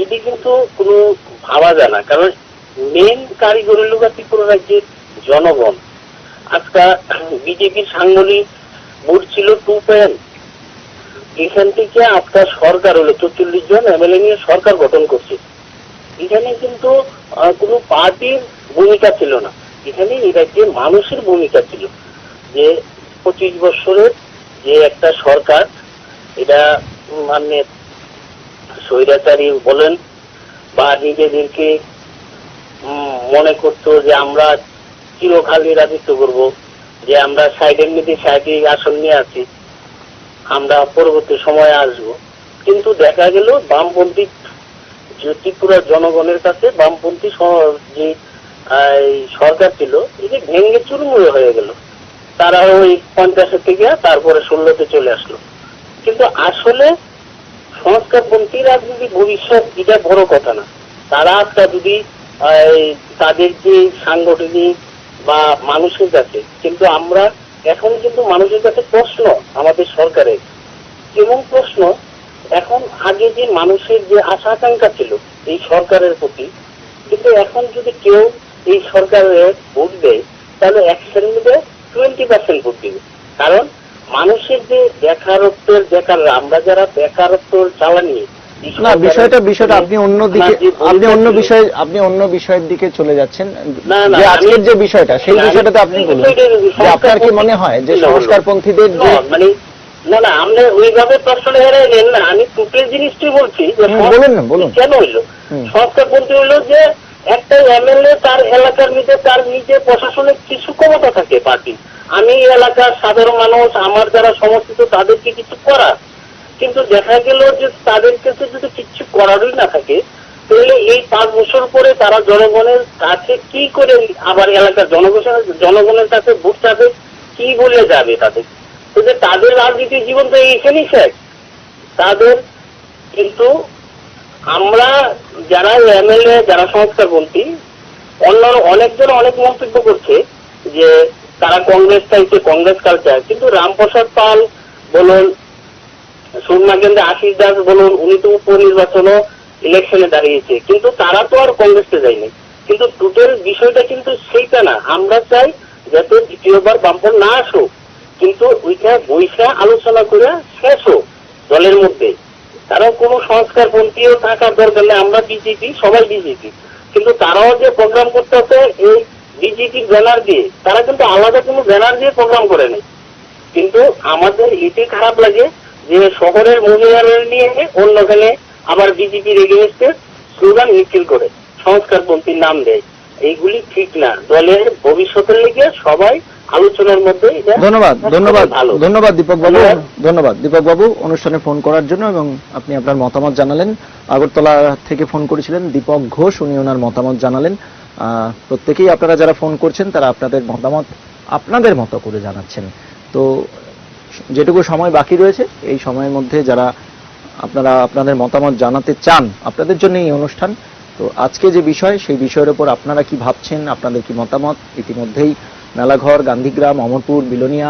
এটি কিন্তু কোনো ভাবা যায় না। কারণ মেন কারিগরি লোক ত্রিপুরা রাজ্যের জনগণ। আজকাল বিজেপির সাংগঠনিক ভোট ছিল 2 এখান থেকে আপনার সরকার হলো 44 জন এমএলএ নিয়ে সরকার গঠন করছে। এখানে কিন্তু কোনো পার্টির ভূমিকা ছিল না, এখানে এই রাজ্যে মানুষের ভূমিকা ছিল। যে 25 বছরের যে একটা সরকার, এটা মানে স্বৈরাচারী বলেন বা নিজেদেরকে মনে করতো যে আমরা চিরকালই রাজত্ব করব, যে আমরা সাইডের মধ্যে সাইডে আসন নিয়ে আছি, আমরা পরবর্তী সময়ে আসব। কিন্তু দেখা গেল বামপন্থী ত্রিপুরার জনগণের কাছে বামপন্থী যে সরকার ছিল এটি ভেঙে চুরমুড়ে হয়ে গেল। তারা ওই 50 থেকে তারপরে 16-তে চলে আসলো। কিন্তু আসলে সংস্কারপন্থী রাজনীতি ভবিষ্যৎ এটা বড় কথা না। তারা একটা যদি তাদের যে সাংগঠনিক বা মানুষের কাছে, কিন্তু আমরা এখন কিন্তু মানুষের কাছে প্রশ্ন আমাদের সরকারের কেমন প্রশ্ন, এখন আগে যে মানুষের যে আশা আকাঙ্ক্ষা ছিল এই সরকারের প্রতি, কিন্তু এখন যদি কেউ এই সরকারের ভোট দেয় তাহলে 100-এর মধ্যে 20% ভোট দিবে। কারণ মানুষের যে বেকার আমরা যারা বেকারত্ব জ্বালানি না, বিষয়টা আপনি অন্য বিষয়ের দিকে চলে যাচ্ছেন। যে আজকের যে বিষয়টা, সেই বিষয়টাতে আপনি বলুন যে আপনার কি মনে হয় যে সংস্কারপন্থীদের যে মানে না আমরা ওইভাবে প্রশ্ন হেরাই নেন না, আমি টোটাল জিনিসটি বলছি যে বলুন কেন হইলো সংস্কারপন্থী হইলো যে একটা এমএলএ তার এলাকার মধ্যে তার নিজের প্রশাসনিক কিছু ক্ষমতা থাকে পার্টি, আমি এলাকার সাধারণ মানুষ আমার যারা সমর্থিত তাদেরকে কিছু করা, কিন্তু দেখা গেল যে তাদের কাছে যদি কিছু করারই না থাকে তাহলে এই 5 বছর পরে তারা জনগণের কাছে কি করে আবার এলাকার জনগণের কাছে ভোট চাবে, কি বলে যাবে তাদের? তো যে তাদের রাজনীতির জীবন তো এখানেই শেষ তাদের। কিন্তু আমরা যারা এমএলএ যারা সংস্কারপন্থী, অনেকজন অনেক মন্তব্য করছে যে তারা কংগ্রেস চাইছে, কংগ্রেস কালচার, কিন্তু রামপ্রসাদ পাল বলুন, সুরমা কেন্দ্রে আশিস দাস বলুন, উনি তো উপনির্বাচনও ইলেকশনে দাঁড়িয়েছে, কিন্তু তারা তো আর কংগ্রেসে যায়নি। কিন্তু টোটাল বিষয়টা কিন্তু সেইটা না, আমরা চাই যাতে দ্বিতীয়বার বামপন না আসুক, কিন্তু ওইটা বৈশা আলোচনা করে শেষ হোক দলের মধ্যে। কারণ কোন সংস্কারপন্থীও থাকার দরকার নেই, আমরা বিজেপি, সবাই বিজেপি, কিন্তু তারাও যে প্রোগ্রাম করতেছে এই বিজেপির ব্যানার দিয়ে, তারা কিন্তু আলাদা কোনো ব্যানার দিয়ে প্রোগ্রাম করে নেই। কিন্তু আমাদের এটি খারাপ লাগে যে শহরের মহিলাদের নিয়ে অন্যখানে আবার বিজেপির এগেইনস্টে স্লোগান মিছিল করে সংস্কারপন্থীর নাম দেয়, এইগুলি ঠিক না। দলের ভবিষ্যতের লিগে সবাই আলোচনার মধ্যে। ধন্যবাদ দীপক বাবু অনুষ্ঠানে ফোন করার জন্য, এবং আপনি আপনার মতামত জানালেন। আগরতলা থেকে ফোন করেছিলেন দীপক ঘোষ, উনি ওনার মতামত জানালেন। প্রত্যেকেই আপনারা যারা ফোন করছেন তারা আপনাদের মতামত আপনাদের মতো করে জানাচ্ছেন। তো যেটুকু সময় বাকি রয়েছে এই সময়ের মধ্যে যারা আপনারা আপনাদের মতামত জানাতে চান, আপনাদের জন্য এই অনুষ্ঠান। তো আজকে যে বিষয়, সেই বিষয়ের উপর আপনারা কি ভাবছেন, আপনাদের কি মতামত? ইতিমধ্যেই মেলাঘর, গান্ধীগ্রাম, অমরপুর, বিলোনিয়া,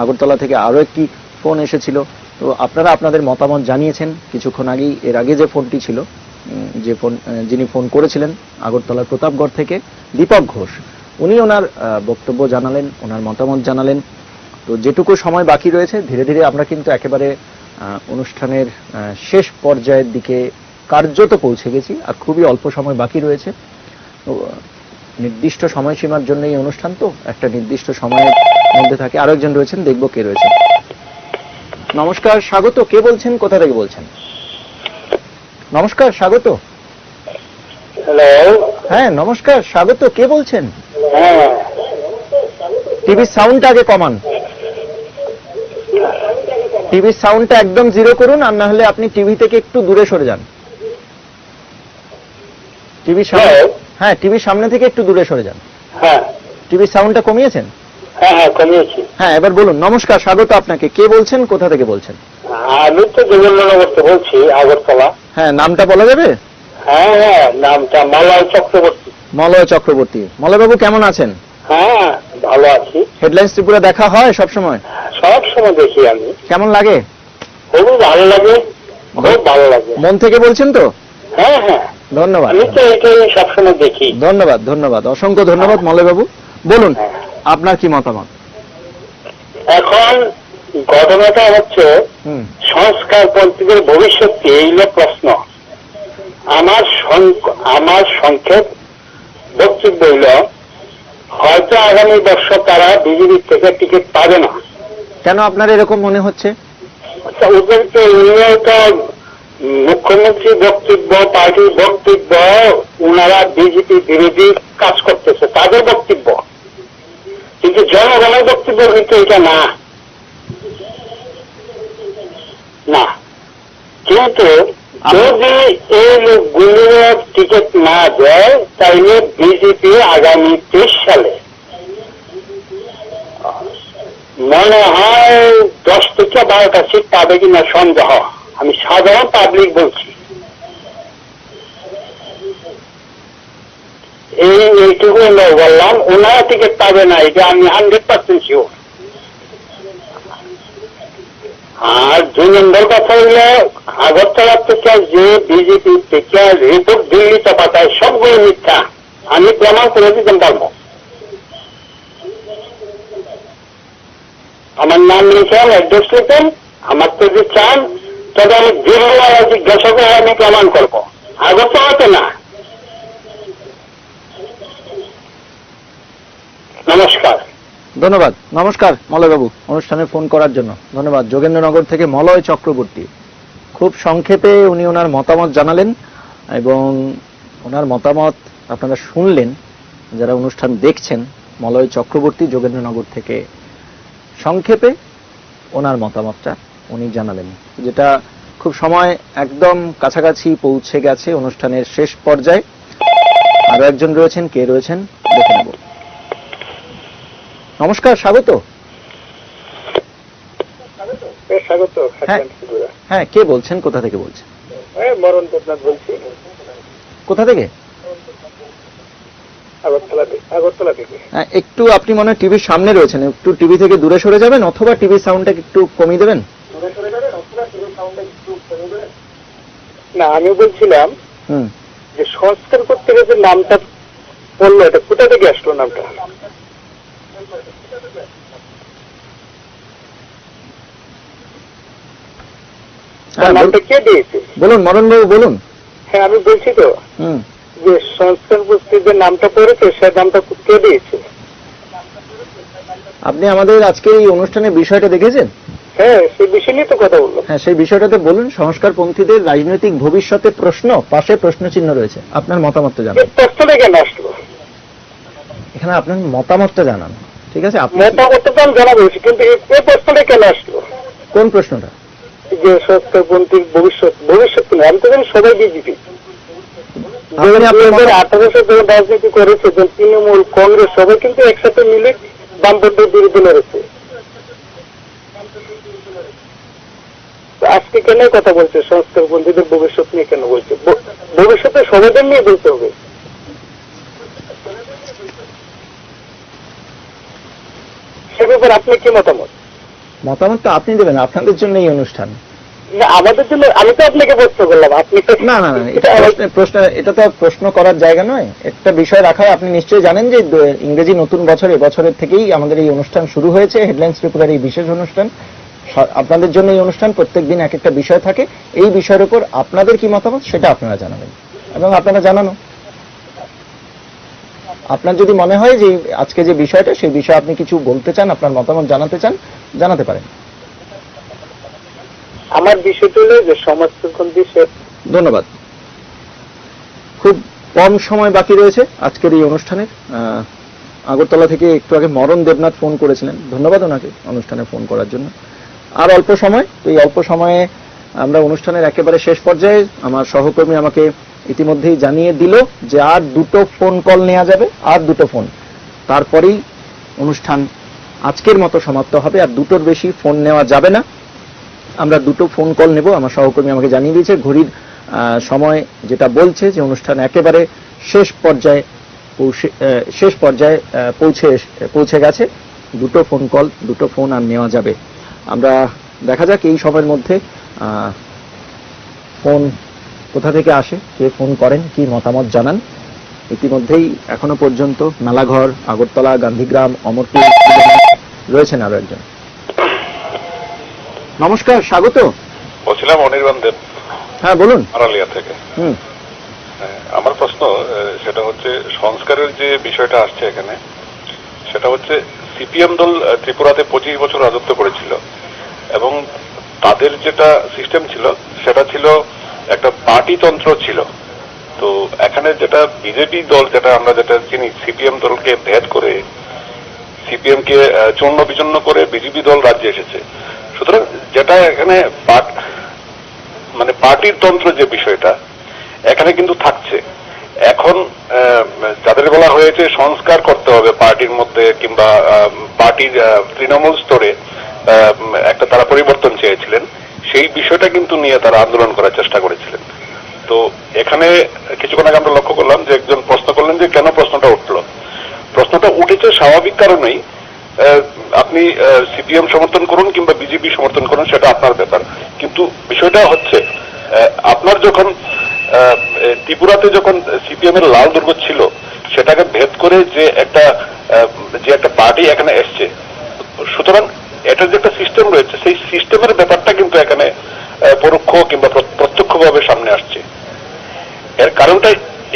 আগরতলা থেকে আরো একটি ফোন এসেছিল। তো আপনারা আপনাদের মতামত জানিয়েছেন কিছুক্ষণ আগেই। এর আগে যে ফোনটি ছিল, যিনি ফোন করেছিলেন আগরতলার প্রতাপগড় থেকে দীপক ঘোষ, উনি ওনার বক্তব্য জানালেন, ওনার মতামত জানালেন। তো যেটুকু সময় বাকি রয়েছে ধীরে ধীরে আমরা কিন্তু একেবারে অনুষ্ঠানের শেষ পর্যায়ের দিকে কার্যত পৌঁছে গেছি, আর খুবই অল্প সময় বাকি রয়েছে। তো নির্দিষ্ট সময়সীমার জন্য এই অনুষ্ঠান, তো একটা নির্দিষ্ট সময়ের মধ্যে থাকে। আরো একজন রয়েছেন, দেখবো কে রয়েছেন। নমস্কার, স্বাগত। কে বলছেন, কোথা থেকে বলছেন? নমস্কার, স্বাগত। হ্যালো। হ্যাঁ নমস্কার, স্বাগত। কে বলছেন? হ্যাঁ, টিভির সাউন্ডটা আগে কমান। টিভির সাউন্ডটা একদম জিরো করুন, আর না হলে আপনি টিভি থেকে একটু দূরে সরে যান। টিভির সামনে, হ্যাঁ টিভির সামনে থেকে একটু দূরে সরে যান। হ্যাঁ টিভির সাউন্ডটা কমিয়েছেন? হ্যাঁ হ্যাঁ কমিয়েছি। হ্যাঁ এবার বলুন। নমস্কার, স্বাগত আপনাকে। কে বলছেন, কোথা থেকে বলছেন? আমি তো যোগেন্দ্রনগর থেকে বলছি, আগরতলা। হ্যাঁ নামটা বলা যাবে? হ্যাঁ হ্যাঁ, নামটা মালয় চক্রবর্তী। মলয় চক্রবর্তী। মলয়বাবু কেমন আছেন? হ্যাঁ ভালো আছি। হেডলাইন্স ত্রিপুরা দেখা হয় সব সময়? সব সময় দেখি আমি। কেমন লাগে? খুবই ভালো লাগে, খুব ভালো লাগে। মন থেকে বলছেন তো? হ্যাঁ হ্যাঁ, ধন্যবাদ। আমি তো এটাই সবসময় দেখি। ধন্যবাদ, ধন্যবাদ, অসংখ্য ধন্যবাদ মলয়বাবু। বলুন আপনার কি মতামত? এখন ঘটনাটা হচ্ছে হুম সংস্কারপন্থীদের ভবিষ্যৎ কি, এই হলো প্রশ্ন। আমার সংক্ষেপ বক্তব্য হইল, হয়তো আগামী বছর তারা বিজেপি থেকে টিকিট পাবে না। কেন আপনার এরকম মনে হচ্ছে? আচ্ছা, ওদেরকে তো মুখ্যমন্ত্রী বক্তব্য, পার্টির বক্তব্য, ওনারা বিজেপি বিরোধী কাজ করতেছে, তাদের বক্তব্য। কিন্তু জনগণের বক্তব্য কিন্তু এটা না না। কিন্তু যদি এই লোকগুলোর টিকিট না দেয়, তাইলে বিজেপি আগামী 23 সালে মনে হয় 10 থেকে 12টা সিট পাবে কিনা সন্দেহ। আমি সাধারণ পাবলিক বলছি। এইটুকু বললাম, ওনারা টিকিট পাবে না, এটা আমি 100% শিওর। আর 2 নম্বর কথা হইলে, আগরতলা থেকে যে বিজেপি থেকে রিপোর্ট দিল্লিতে পাঠায় সবগুলো মিথ্যা, আমি প্রমাণ করে দিতে পারবো। আমার নাম লিখেন, অ্যাড্রেস লিখেন, আমার তো যদি চান তবে আমি দিল্লিওয়ালা জিজ্ঞাসা করে আমি প্রমাণ করবো, আগরতলাতে না। নমস্কার। ধন্যবাদ। নমস্কার মলয়বাবু, অনুষ্ঠানে ফোন করার জন্য ধন্যবাদ। যোগেন্দ্রনগর থেকে মলয় চক্রবর্তী। খুব সংক্ষেপে উনি ওনার মতামত জানালেন, এবং ওনার মতামত আপনারা শুনলেন যারা অনুষ্ঠান দেখছেন। মলয় চক্রবর্তী যোগেন্দ্রনগর থেকে সংক্ষেপে ওনার মতামতটা উনি জানালেন, যেটা খুব সময় একদম কাছাকাছি পৌঁছে গেছে অনুষ্ঠানের শেষ পর্যায়ে। আরো একজন রয়েছেন, কে রয়েছেন দেখে নেব। নমস্কার, স্বাগত। স্বাগত। হ্যাঁ কে বলছেন, কোথা থেকে বলছেন? মরণ দেবনাথ বলছি। কোথা থেকে? আগরতলা থেকে। হ্যাঁ, একটু আপনি মনে হয় টিভির সামনে রয়েছেন, একটু টিভি থেকে দূরে সরে যাবেন, অথবা টিভির সাউন্ডটা একটু কমিয়ে দেবেন। না, আমি বলছিলাম যে সংস্কার করতে গেছে নামটা বললো, এটা কোথা থেকে আসলো নামটা? নামটা কে দিয়েছে? বলুন মরণ বাবু, বলুন। হ্যাঁ আমি বলছি তো যে সংস্কার করতে যে নামটা পড়েছে, সে নামটা কে দিয়েছে? আপনি আমাদের আজকে এই অনুষ্ঠানের বিষয়টা দেখেছেন? হ্যাঁ, সেই বিষয় নিয়ে তো কথা বললো। হ্যাঁ, সেই বিষয়টাতে বলুন। সংস্কারপন্থীদের রাজনৈতিক ভবিষ্যতে প্রশ্ন, পাশে প্রশ্ন চিহ্ন রয়েছে। আপনার মতামতটা জানান। প্রশ্নটা কেন আসলো? এখানে আপনার মতামতটা জানান, ঠিক আছে? মতামতটা তো আমি জানাবো, কিন্তু এই প্রশ্নটা কেন আসলো? কোন প্রশ্নটা? যে সংস্কারপন্থীর ভবিষ্যৎ নেই। আমি তো জানি সবাই বিজেপি। 2018 সালে রাজনীতি করেছে, তৃণমূল, কংগ্রেস সবাই কিন্তু একসাথে মিলে বামপন্থীর বিরুদ্ধে লড়েছে। আজকে কেন কথা বলছে সংস্কারপন্থীদের ভবিষ্যৎ নিয়ে? কেন বলছে? ভবিষ্যতে সবাইদের নিয়ে বলতে হবে। সে ব্যাপারে আপনি কি মতামত? মতামত তো আপনি দেবেন, আপনাদের জন্য এই অনুষ্ঠান। আমাদের জন্য আমি তো আপনাকে প্রশ্ন করলাম, আপনি তো না না না, প্রশ্ন, এটা তো প্রশ্ন করার জায়গা নয়। একটা বিষয় রাখায় আপনি নিশ্চয়ই জানেন যে ইংরেজি নতুন বছর, এবছরের থেকেই আমাদের এই অনুষ্ঠান শুরু হয়েছে, হেডলাইন্স ত্রিপুরার এই বিশেষ অনুষ্ঠান। আপনাদের জন্য এই অনুষ্ঠান প্রত্যেকদিন এক একটা বিষয় থাকে, এই বিষয়ের উপর আপনাদের কি মতামত সেটা আপনারা জানাবেন এবং আপনারা জানানো। আপনার যদি মনে হয় যে আজকে যে বিষয়টা সেই বিষয়ে আপনি কিছু বলতে চান, আপনার মতামত জানাতে চান, জানাতে পারেন। আমার বিষয়টা হলো যে সমাজপন্থী ধন্যবাদ। খুব কম সময় বাকি রয়েছে আজকের এই অনুষ্ঠানের। আগরতলা থেকে একটু আগে মরণ দেবনাথ ফোন করেছিলেন, ধন্যবাদ ওনাকে অনুষ্ঠানে ফোন করার জন্য। আর অল্প সময়, তো এই অল্প সময়ে আমরা অনুষ্ঠানের একেবারে শেষ পর্যায়ে, আমার সহকর্মী আমাকে ইতিমধ্যেই জানিয়ে দিল যে আর দুটো ফোন কল নেওয়া যাবে, আর দুটো ফোন, তারপরেই অনুষ্ঠান আজকের মতো সমাপ্ত হবে। আর দুটোর বেশি ফোন নেওয়া যাবে না, আমরা দুটো ফোন কল নেব। আমার সহকর্মী আমাকে জানিয়ে দিয়েছে ঘড়ির সময় যেটা বলছে যে অনুষ্ঠান একেবারে শেষ পর্যায়ে পৌঁছে গেছে। দুটো ফোন কল, দুটো ফোন আর নেওয়া যাবে। আমরা দেখা যাক এই সময়ের মধ্যে ফোন কোথা থেকে আসে, কে ফোন করেন, কি মতামত জানান। ইতিমধ্যেই এখনো পর্যন্ত মেলাঘর, আগরতলা, গান্ধীগ্রাম, অমরপুর রয়েছেন আরো একজন। নমস্কার, স্বাগত। বলছিলাম অনির্বাণ দেব। হ্যাঁ বলুন। আড়ালিয়া থেকে। আমার প্রশ্ন সেটা হচ্ছে সংস্কারের যে বিষয়টা আসছে এখানে, সেটা হচ্ছে সিপিএম দল ত্রিপুরাতে 25 বছর রাজত্ব করেছিল এবং তাদের যেটা সিস্টেম ছিল সেটা ছিল একটা পার্টিতন্ত্র ছিল। তো এখানে যেটা বিজেপি দল, যেটা আমরা যেটা চিনি, সিপিএম দলকে ভেদ করে, সিপিএম কে চূর্ণ বিচূর্ণ করে বিজেপি দল রাজ্যে এসেছে। সুতরাং যেটা এখানে মানে পার্টির তন্ত্র যে বিষয়টা এখানে কিন্তু থাকছে। এখন যাদের বলা হয়েছে সংস্কার করতে হবে পার্টির মধ্যে কিংবা পার্টির তৃণমূল স্তরে একটা তারা পরিবর্তন চেয়েছিলেন, সেই বিষয়টা কিন্তু নিয়ে তারা আন্দোলন করার চেষ্টা করেছিলেন। তো এখানে কিছুক্ষণ আগে আমরা লক্ষ্য করলাম যে একজন প্রশ্ন করলেন যে কেন প্রশ্নটা উঠলো। প্রশ্নটা উঠেছে স্বাভাবিক কারণেই, আপনি সিপিএম সমর্থন করুন কিংবা বিজেপি সমর্থন করুন, সেটা আপনার ব্যাপার। কিন্তু বিষয়টা হচ্ছে আপনার যখন ত্রিপুরাতে যখন সিপিএম এর লাল দুর্গ ছিল, সেটাকে ভেদ করে যে একটা পার্টি এখানে এসছে, সুতরাং এটার যে একটা সিস্টেম রয়েছে, সেই সিস্টেমের ব্যাপারটা কিন্তু এখানে পরোক্ষ কিংবা প্রত্যক্ষভাবে সামনে আসছে।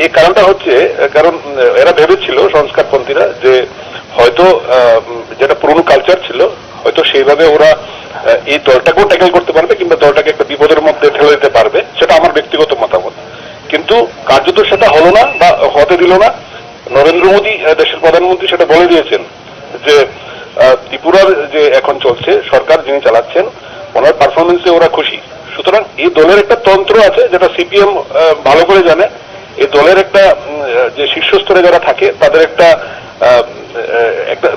এই কারণটা হচ্ছে, কারণ এরা ভেবেছিল সংস্কারপন্থীরা যে হয়তো যেটা পুরনো কালচার ছিল, হয়তো সেইভাবে ওরা এই দলটাকেও ট্যাকেল করতে পারবে কিংবা দলটাকে একটা বিপদের মধ্যে ঠেলে দিতে পারবে। সেটা আমার ব্যক্তিগত মতামত। কিন্তু কার্যত সেটা হলো না বা হতে দিল না। নরেন্দ্র মোদী, দেশের প্রধানমন্ত্রী, সেটা বলে দিয়েছেন যে ত্রিপুরার যে এখন চলছে সরকার যিনি চালাচ্ছেন, ওনার পারফরমেন্সে ওরা খুশি। সুতরাং এই দলের একটা তন্ত্র আছে যেটা সিপিএম ভালো করে জানে। এই দলের একটা যে শীর্ষস্তরে যারা থাকে তাদের একটা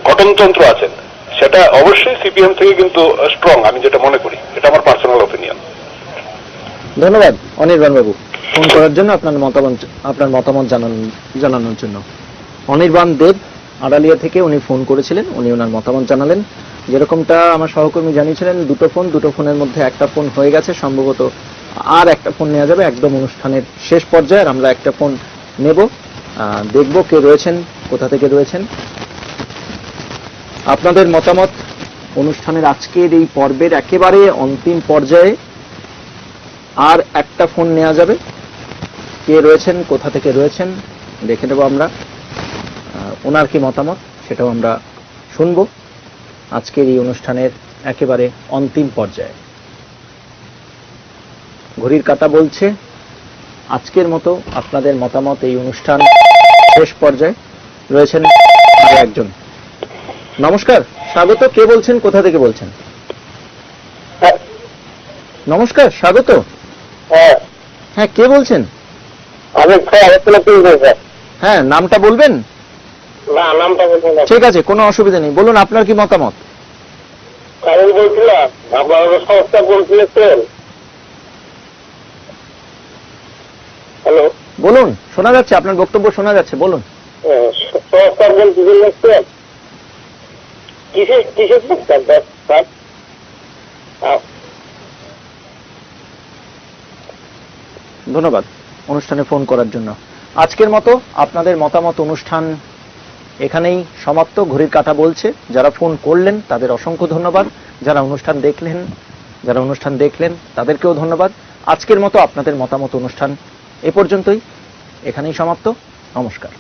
গঠনতন্ত্র আছে, সেটা অবশ্যই সিপিএম থেকে কিন্তু স্ট্রং, আমি যেটা মনে করি। এটা আমার পার্সোনাল ওপিনিয়ন। ধন্যবাদ অনির্বাণ বাবু ফোন করার জন্য, আপনার মতামত জানানোর জন্য। অনির্বাণ দেব আড়ালিয়া থেকে উনি ফোন করেছিলেন, উনি ওনার মতামত জানালেন। যেরকমটা আমার সহকর্মী জানিয়েছিলেন, দুটো ফোনের মধ্যে একটা ফোন হয়ে গেছে, সম্ভবত আর একটা ফোন নেওয়া যাবে একদম অনুষ্ঠানের শেষ পর্যায়ে। আমরা একটা ফোন নেব, দেখব কে রয়েছেন, কোথা থেকে রয়েছেন। আপনাদের মতামত অনুষ্ঠানের আজকের এই পর্বের একেবারে অন্তিম পর্যায়ে। আর একটা ফোন নেওয়া যাবে, কে রয়েছেন, কোথা থেকে রয়েছেন দেখে নেব আমরা। ওনার কি মতামত সেটাও আমরা শুনব আজকের এই অনুষ্ঠানের একেবারে অন্তিম পর্যায়ে। ঘড়ির কাঁটা বলছে আজকের মতো আপনাদের মতামত এই অনুষ্ঠান শেষ পর্যায়ে। রয়েছেন আরো একজন। নমস্কার, স্বাগত। কে বলছেন, কোথা থেকে বলছেন? নমস্কার, স্বাগত। হ্যাঁ, কে বলছেন? হ্যাঁ, নামটা বলবেন? না, নামটা বলবেন না। ঠিক আছে, কোনো অসুবিধা নেই, বলুন আপনার কি মতামত। কারণ বলছিলাম আপনারা সংস্থা বলছিলেন। হ্যালো, বলুন, শোনা যাচ্ছে, আপনার বক্তব্য শোনা যাচ্ছে, বলুন। সংস্কার বলছিলেন, কিসের সংস্কার? ধন্যবাদ অনুষ্ঠানে ফোন করার জন্য। আজকের মতো আপনাদের মতামত অনুষ্ঠান এখানেই সমাপ্ত। ঘড়ির কাঁটা বলছে যারা ফোন করলেন তাদের অসংখ্য ধন্যবাদ। যারা অনুষ্ঠান দেখলেন তাদেরকেও ধন্যবাদ। আজকের মতো আপনাদের মতামত অনুষ্ঠান এ পর্যন্তই, এখানেই সমাপ্ত। নমস্কার।